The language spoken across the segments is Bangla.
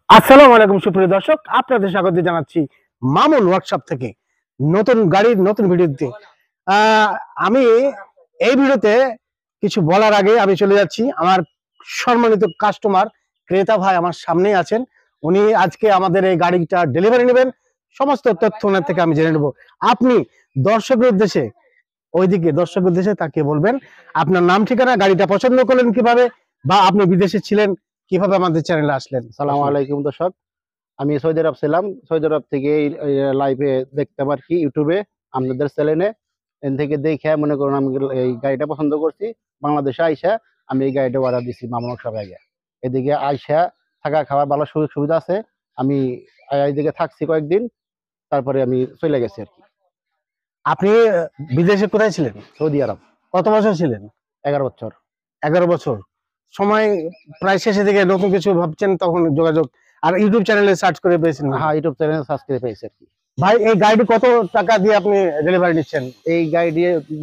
আসসালামু আলাইকুম সুপ্রিয় দর্শক, আপনাদের স্বাগত জানাচ্ছি মামুন ওয়ার্কশপ থেকে নতুন গাড়ির নতুন ভিডিওতে। আমি এই ভিডিওতে কিছু বলার আগে আমি চলে যাচ্ছি আমার সম্মানিত কাস্টমার ক্রেতা ভাই আমার সামনেই আছেন। উনি আজকে আমাদের এই গাড়িটা ডেলিভারি নেবেন। সমস্ত তথ্য ওনার থেকে আমি জেনে নেব। আপনি দর্শকের উদ্দেশ্যে দর্শকের উদ্দেশ্যে তাকে বলবেন আপনার নাম, ঠিকানা, গাড়িটা পছন্দ করলেন কিভাবে, বা আপনি বিদেশে ছিলেন কিভাবে আমাদের চ্যানেলে আসলেন। সালামু আলাইকুম দর্শক, আমি সৌদি আরব ছিলাম। সৌদি আরব থেকে লাইভে দেখতে পারছি ইউটিউবে আপনাদের চ্যানেলে। এন থেকে দেখে মনে করুন আমি এই গাড়িটা পছন্দ করছি। বাংলাদেশে আইসা আমি এই গাড়িটা অর্ডার দিচ্ছি মামুন সব আগে। এদিকে আইসা থাকা খাওয়ার ভালো সুযোগ সুবিধা আছে। আমি এইদিকে থাকছি কয়েকদিন, তারপরে আমি চলে গেছি আর কি। আপনি বিদেশে কোথায় ছিলেন? সৌদি আরব। কত বছর ছিলেন? 11 বছর। 11 বছর। সময় প্রায় শেষের দিকে, নতুন কিছু ভাবছেন তখন যোগাযোগ, আর ইউটিউব চ্যানেলে সার্চ করে পেয়েছেন? হ্যাঁ, ইউটিউব চ্যানেলে সাবস্ক্রাইব করে পেয়েছি আর কি। ভাই, এই গাড়িটি কত টাকা দিয়ে আপনি ডেলিভারি নিচ্ছেন? এই গাড়ি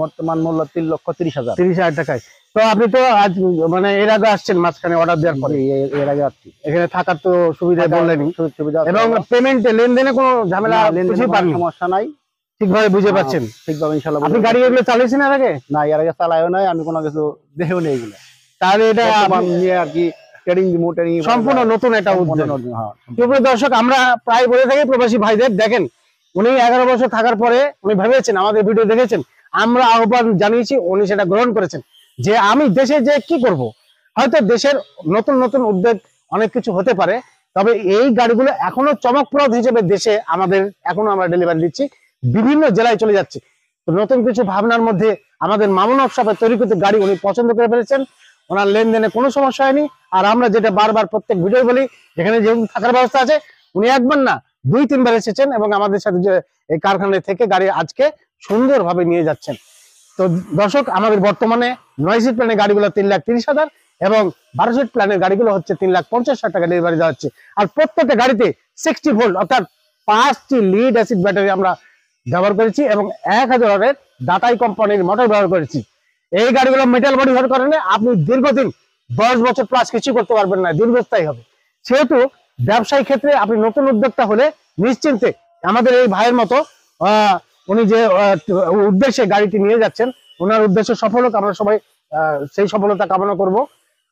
বর্তমান মূল্য 3,30,000। 30,000 টাকায়। তো আপনি তো আজ মানে এর আগে আসছেন মাঝখানে অর্ডার দেওয়ার পরে? এর আগে আসছি। এখানে থাকার তো সুবিধা বললেনই, সুবিধা এবং পেমেন্টে লেনদেনে কোনো ঝামেলা কিছুই পাননি? সমস্যা নাই, ঠিকভাবে বুঝে পাচ্ছেন? ঠিকভাবে ইনশাআল্লাহ। আপনি গাড়ি এগুলো চালিয়েছেন এর আগে? না, এর আগে চালায়ও নাই, আমি কোনো কিছু দেখেও নেই এগুলো। তাহলে এটা নিয়ে আর কি সম্পূর্ণ নতুন একটা উদ্যোগ। প্রিয় দর্শক, আমরা প্রায় বলে থাকি প্রবাসী ভাইদের, দেখেন উনি 11 বছর থাকার পরে উনি ভেবেছেন, আমাদের ভিডিও দেখেছেন, আমরা আহ্বান জানিয়েছি, উনি সেটা গ্রহণ করেছেন যে আমি দেশে যে কি করব। হয়তো দেশের নতুন নতুন উদ্যোগ অনেক কিছু হতে পারে, তবে এই গাড়িগুলো এখনো চমকপ্রদ হিসেবে দেশে আমাদের এখনো আমরা ডেলিভারি দিচ্ছি, বিভিন্ন জেলায় চলে যাচ্ছে। তো নতুন কিছু ভাবনার মধ্যে আমাদের মামুন ওয়ার্কশপের তৈরিকৃত গাড়ি উনি পছন্দ করে ফেলেছেন। ওনার লেনদেনে কোনো সমস্যা হয়নি। আর আমরা যেটা বারবার প্রত্যেক ভিডিও বলি, যেখানে যেহেতু থাকার ব্যবস্থা আছে, উনি একবার না 2-3 বার এসেছেন এবং আমাদের সাথে যে এই কারখানায় থেকে গাড়ি আজকে সুন্দরভাবে নিয়ে যাচ্ছেন। তো দর্শক, আমাদের বর্তমানে 9 সিট প্ল্যানের গাড়িগুলো 3,30,000 এবং 12 সিট প্ল্যানের গাড়িগুলো হচ্ছে 3,50,000 টাকা ডেলিভারি দেওয়া হচ্ছে। আর প্রত্যেকটা গাড়িতে 60 ভোল্ট অর্থাৎ 5টি লিড অ্যাসিড ব্যাটারি আমরা ব্যবহার করেছি এবং 1000 ওয়াটের দাতাই কোম্পানির মোটর ব্যবহার করেছি। এই গাড়িগুলো মেটাল বডি হওয়ার কারণে আপনি দীর্ঘদিন 10 বছর প্লাস কিছু করতে পারবেন না, দীর্ঘস্থায়ী হবে। সেহেতু ব্যবসায়ী ক্ষেত্রে আপনি নতুন উদ্যোক্তা হলে নিশ্চিন্তে আমাদের এই ভাইয়ের মতো উনি যে উদ্দেশ্যে গাড়িটি নিয়ে যাচ্ছেন, ওনার উদ্দেশ্য সফল হোক, আমরা সবাই সেই সফলতা কামনা করব।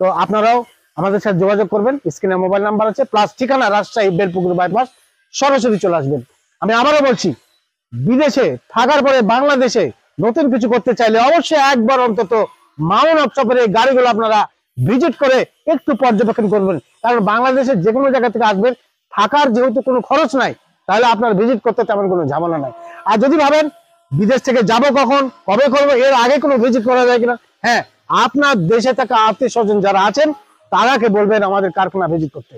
তো আপনারাও আমাদের সাথে যোগাযোগ করবেন, স্ক্রিনে মোবাইল নাম্বার আছে, প্লাস ঠিকানা রাজশাহী বেলপুকুর বাইপাস, সরাসরি চলে আসবেন। আমি আবারও বলছি, বিদেশে থাকার পরে বাংলাদেশে নতুন কিছু করতে চাইলে অবশ্যই একবার অন্তত মামুন ওয়ার্কশপের এই গাড়িগুলো আপনারা ভিজিট করে একটু পর্যবেক্ষণ করবেন। কারণ বাংলাদেশের যে কোনো জায়গা থেকে আসবেন, থাকার যেহেতু কোনো খরচ নাই, তাহলে আপনার ভিজিট করতে তেমন কোনো ঝামেলা নাই। আর যদি ভাবেন বিদেশ থেকে যাব কখন, কবে করবো, এর আগে কোনো ভিজিট করা যায় কিনা, হ্যাঁ, আপনার দেশে থাকা আত্মীয় স্বজন যারা আছেন তারাকে বলবেন আমাদের কারখানা ভিজিট করতে,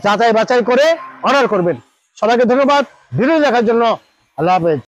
যাচাই বাছাই করে অর্ডার করবেন। সবাইকে ধন্যবাদ ভিডিও দেখার জন্য। আল্লাহ হাফেজ।